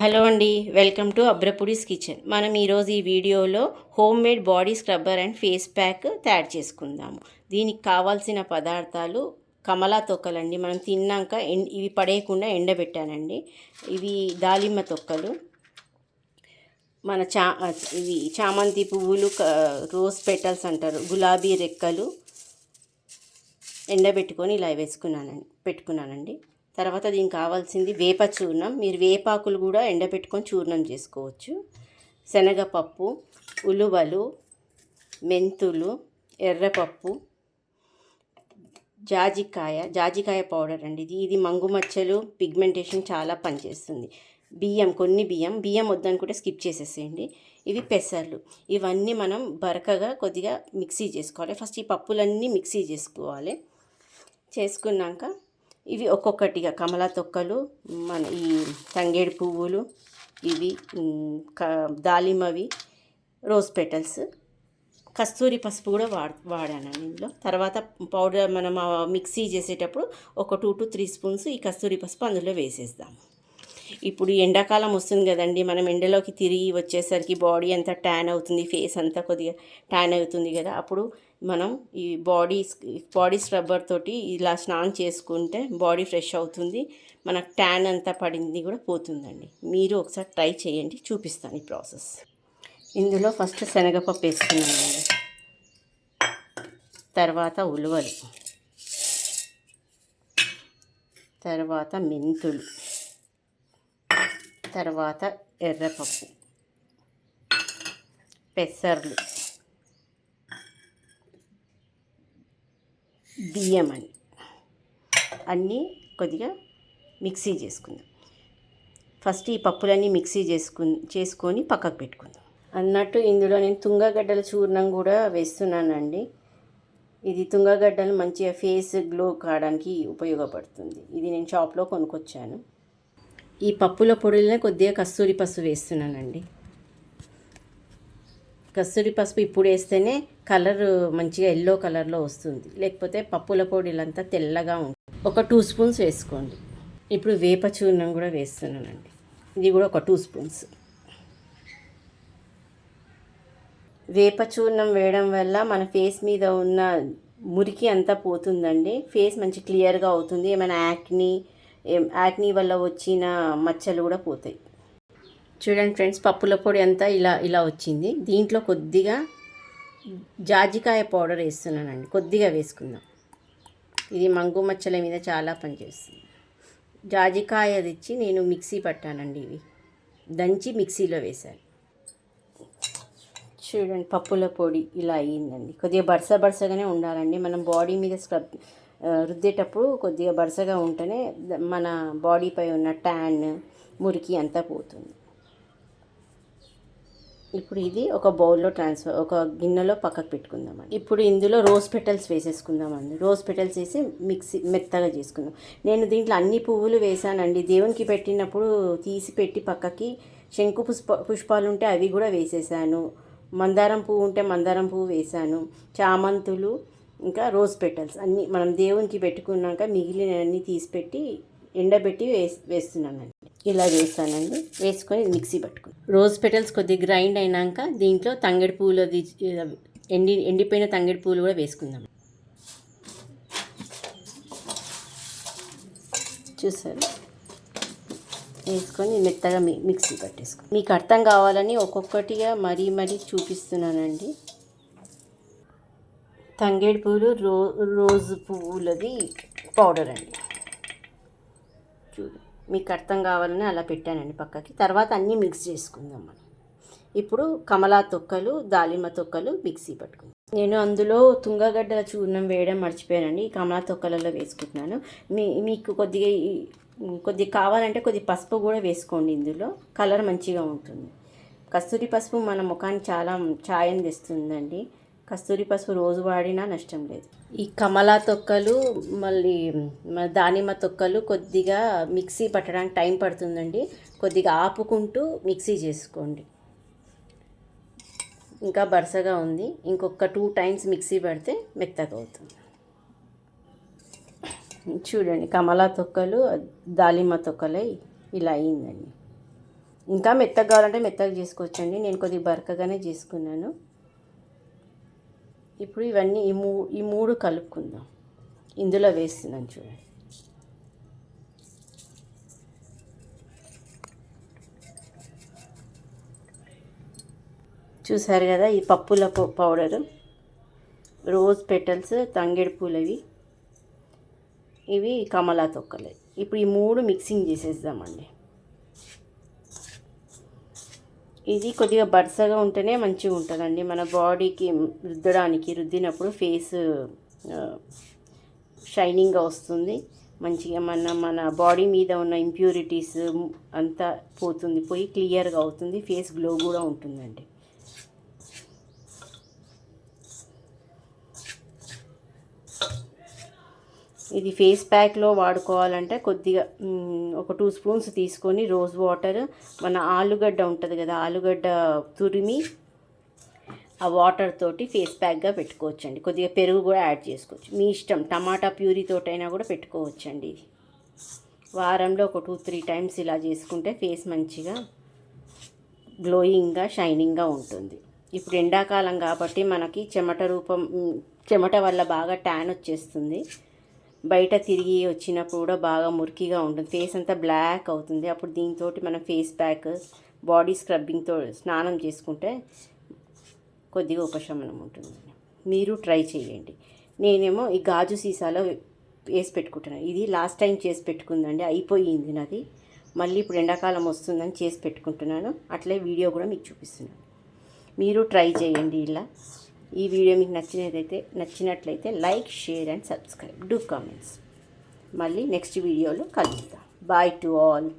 Hello అండి, welcome to అబ్రపుడీస్ kitchen. మనం ఈరోజు ఈ వీడియోలో home made body scrubber and face pack తయారు చేసుకుందాము. దీనికి కావాల్సిన పదార్థాలు కమలా తొక్కలండి. మనం తిన్నాక ఇవి పడేయకుండా ఎండబెట్టానండి. ఇవి దాలిమ్మ తొక్కలు, మన ఇవి చామంతి పువ్వులు, రోజ్ పెటల్స్ అంటారు, గులాబీ రెక్కలు ఎండబెట్టుకొని ఇలా పెట్టుకున్నానండి. తర్వాత దీనికి కావాల్సింది వేప చూర్ణం. మీరు వేపాకులు కూడా ఎండబెట్టుకొని చూర్ణం చేసుకోవచ్చు. శనగపప్పు, ఉలువలు, మెంతులు, ఎర్రపప్పు, జాజికాయ పౌడర్ అండి. ఇది మంగు మచ్చలు, పిగ్మెంటేషన్ చాలా పనిచేస్తుంది. కొన్ని బియ్యం వద్దనుకుంటే స్కిప్ చేసేసేయండి. ఇవి పెసర్లు. ఇవన్నీ మనం బరకగా కొద్దిగా మిక్సీ చేసుకోవాలి. ఫస్ట్ ఈ పప్పులన్నీ మిక్సీ చేసుకున్నాక ఇవి ఒక్కొక్కటిగా కమలా తొక్కలు, మన ఈ తంగేడు పువ్వులు, ఇవి దాలిమవి, రోజ్ పెటల్స్, కస్తూరి పసుపు కూడా వాడాను ఇందులో. తర్వాత పౌడర్ మనం మిక్సీ చేసేటప్పుడు ఒక 2 to 3 స్పూన్స్ ఈ కస్తూరి పసుపు అందులో వేసేద్దాము. ఇప్పుడు ఎండాకాలం వస్తుంది కదండి, మనం ఎండలోకి తిరిగి వచ్చేసరికి బాడీ అంతా ట్యాన్ అవుతుంది, ఫేస్ అంతా కొద్దిగా ట్యాన్ అవుతుంది కదా. అప్పుడు మనం ఈ బాడీ స్క్రబ్బర్ తోటి ఇలా స్నానం చేసుకుంటే బాడీ ఫ్రెష్ అవుతుంది, మనకు ట్యాన్ అంతా పడింది కూడా పోతుందండి. మీరు ఒకసారి ట్రై చేయండి, చూపిస్తాను ఈ ప్రాసెస్. ఇందులో ఫస్ట్ శనగపప్పు వేసుకున్నానండి, తర్వాత ఉలువలు, తర్వాత మెంతులు, తర్వాత ఎర్రపప్పు, పెసర్లు, బియ్యం అన్నీ కొద్దిగా మిక్సీ చేసుకుందాం. ఫస్ట్ ఈ పప్పులన్నీ మిక్సీ చేసుకొని పక్కకు పెట్టుకుందాం. అన్నట్టు ఇందులో నేను తుంగగడ్డల చూర్ణం కూడా వేస్తున్నానండి. ఇది తుంగగడ్డలు మంచిగా ఫేస్ గ్లో కావడానికి ఉపయోగపడుతుంది. ఇది నేను షాప్లో కొనుక్కొచ్చాను. ఈ పప్పుల పొడిలో కొద్దిగా కస్తూరి పసుపు వేస్తున్నానండి. కస్తూరి పసుపు ఇప్పుడు వేస్తేనే కలర్ మంచిగా ఎల్లో కలర్లో వస్తుంది, లేకపోతే పప్పుల పొడిలంతా తెల్లగా ఉంటుంది. ఒక 2 స్పూన్స్ వేసుకోండి. ఇప్పుడు వేప చూర్ణం కూడా వేస్తున్నానండి. ఇది కూడా ఒక 2 స్పూన్స్. వేప చూర్ణం వేయడం వల్ల మన ఫేస్ మీద ఉన్న మురికి అంతా పోతుందండి. ఫేస్ మంచి క్లియర్గా అవుతుంది. ఏమైనా యాక్నీ వల్ల వచ్చిన మచ్చలు కూడా పోతాయి. చూడండి ఫ్రెండ్స్, పప్పుల పొడి అంతా ఇలా వచ్చింది. దీంట్లో కొద్దిగా జాజికాయ పౌడర్ వేస్తున్నానండి, కొద్దిగా వేసుకుందాం. ఇది మంగు మచ్చల మీద చాలా పనిచేస్తుంది. జాజికాయ తెచ్చి నేను మిక్సీ పట్టానండి, ఇవి దంచి మిక్సీలో వేశాను. చూడండి, పప్పుల పొడి ఇలా అయ్యిందండి. కొద్దిగా బరసగానే ఉండాలండి. మనం బాడీ మీద రుద్దేటప్పుడు కొద్దిగా బరసగా ఉంటేనే మన బాడీపై ఉన్న ట్యాన్, మురికి అంతా పోతుంది. ఇప్పుడు ఇది ఒక బౌల్లో ఒక గిన్నెలో పక్కకు పెట్టుకుందామండి. ఇప్పుడు ఇందులో రోజ్ పెటల్స్ వేసేసుకుందామండి. రోజ్ పెటల్స్ వేసి మెత్తగా చేసుకుందాం. నేను దీంట్లో అన్ని పువ్వులు వేసానండి. దేవునికి పెట్టినప్పుడు తీసి పెట్టి పక్కకి శంకు పుష్పాలు ఉంటే అవి కూడా వేసేసాను. మందారం పువ్వు ఉంటే మందారం పువ్వు వేసాను. చామంతులు, ఇంకా రోజ్ పెటల్స్ అన్నీ మనం దేవునికి పెట్టుకున్నాక మిగిలినవన్నీ తీసిపెట్టి ఎండబెట్టి వేస్తున్నానండి. ఇలా వేస్తానండి. వేసుకొని మిక్సీ పట్టుకుని రోజ్ పెటల్స్ కొద్దిగా గ్రైండ్ అయినాక దీంట్లో తంగేడు పువ్వులు ఎండిపోయిన తంగేడు పువ్వులు కూడా వేసుకుందాం. చూసారు, వేసుకొని మెత్తగా మిక్సీ పట్టేసుకో. మీకు అర్థం కావాలని ఒక్కొక్కటిగా మరీ చూపిస్తున్నానండి. తంగేడు పువ్వులు, రోజు పువ్వులది పౌడర్ అండి. చూడు, మీకు అర్థం కావాలని అలా పెట్టానండి పక్కకి. తర్వాత అన్నీ మిక్స్ చేసుకుందాం మనం. ఇప్పుడు కమలా తొక్కలు, దాలిమ్మ తొక్కలు మిక్సీ పట్టుకుందాం. నేను అందులో తుంగగడ్డల చూర్ణం వేయడం మర్చిపోయానండి. ఈ కమలా తొక్కలలో వేసుకుంటున్నాను. మీకు కొద్దిగా కావాలంటే కొద్ది పసుపు కూడా వేసుకోండి. ఇందులో కలర్ మంచిగా ఉంటుంది. కస్తూరి పసుపు మన ముఖానికి చాలా ఛాయం తెస్తుందండి. కస్తూరి పసుపు రోజు వాడినా నష్టం లేదు. ఈ కమలా తొక్కలు మళ్ళీ దానిమ్మ తొక్కలు కొద్దిగా మిక్సీ పట్టడానికి టైం పడుతుందండి. కొద్దిగా ఆపుకుంటూ మిక్సీ చేసుకోండి. ఇంకా బరసగా ఉంది, ఇంకొక 2 times మిక్సీ పడితే మెత్తగా అవుతుంది. చూడండి, కమలా తొక్కలు దాలిమ్మ తొక్కలై ఇలా అయిందండి. ఇంకా మెత్తగా కావాలంటే మెత్తగా చేసుకోవచ్చండి. నేను కొద్దిగా బరకగానే చేసుకున్నాను. ఇప్పుడు ఇవన్నీ ఈ మూడు కలుపుకుందాం. ఇందులో వేస్తున్నాను చూడండి. చూసారు కదా, ఈ పప్పుల పౌడరు, రోజ్ పెటల్స్, తంగేడు పూలవి, ఇవి కమలా తొక్కలు. ఇప్పుడు ఈ మూడు మిక్సింగ్ చేసేద్దామండి. ఇది కొద్దిగా బడ్సగా ఉంటేనే మంచిగా ఉంటుందండి మన బాడీకి రుద్దినప్పుడు ఫేస్ షైనింగ్గా వస్తుంది. మంచిగా మన బాడీ మీద ఉన్న ఇంప్యూరిటీస్ అంతా పోయి క్లియర్గా అవుతుంది. ఫేస్ గ్లో కూడా ఉంటుందండి. ఇది ఫేస్ ప్యాక్లో వాడుకోవాలంటే కొద్దిగా ఒక 2 స్పూన్స్ తీసుకొని రోజ్ వాటర్, మన ఆలుగడ్డ ఉంటుంది కదా, ఆలుగడ్డ తురిమి ఆ వాటర్ తోటి ఫేస్ ప్యాక్గా పెట్టుకోవచ్చండి. కొద్దిగా పెరుగు కూడా యాడ్ చేసుకోవచ్చు, మీ ఇష్టం. టమాటా ప్యూరీ తోటైనా కూడా పెట్టుకోవచ్చండి. ఇది వారంలో ఒక 2-3 టైమ్స్ ఇలా చేసుకుంటే ఫేస్ మంచిగా గ్లోయింగ్గా షైనింగ్గా ఉంటుంది. ఇప్పుడు ఎండాకాలం కాబట్టి మనకి చెమట వల్ల బాగా ట్యాన్ వచ్చేస్తుంది. బయట తిరిగి వచ్చినప్పుడు కూడా బాగా మురికిగా ఉంటుంది, ఫేస్ అంతా బ్లాక్ అవుతుంది. అప్పుడు దీంతో మనం ఫేస్ ప్యాక్, బాడీ స్క్రబ్బింగ్తో స్నానం చేసుకుంటే కొద్దిగా ఉపశమనం ఉంటుంది. మీరు ట్రై చేయండి. నేనేమో ఈ గాజు సీసాలో వేసి పెట్టుకుంటున్నాను. ఇది లాస్ట్ టైం చేసి పెట్టుకుందండి, అయిపోయింది నాది. మళ్ళీ ఇప్పుడు ఎండాకాలం వస్తుందని చేసి పెట్టుకుంటున్నాను. అట్లే వీడియో కూడా మీకు చూపిస్తున్నాను. మీరు ట్రై చేయండి ఇలా. ఈ వీడియో మీకు నచ్చినట్లయితే like, share and subscribe. Do comments. మళ్ళీ నెక్స్ట్ వీడియోలో కలుద్దాం. Bye to all.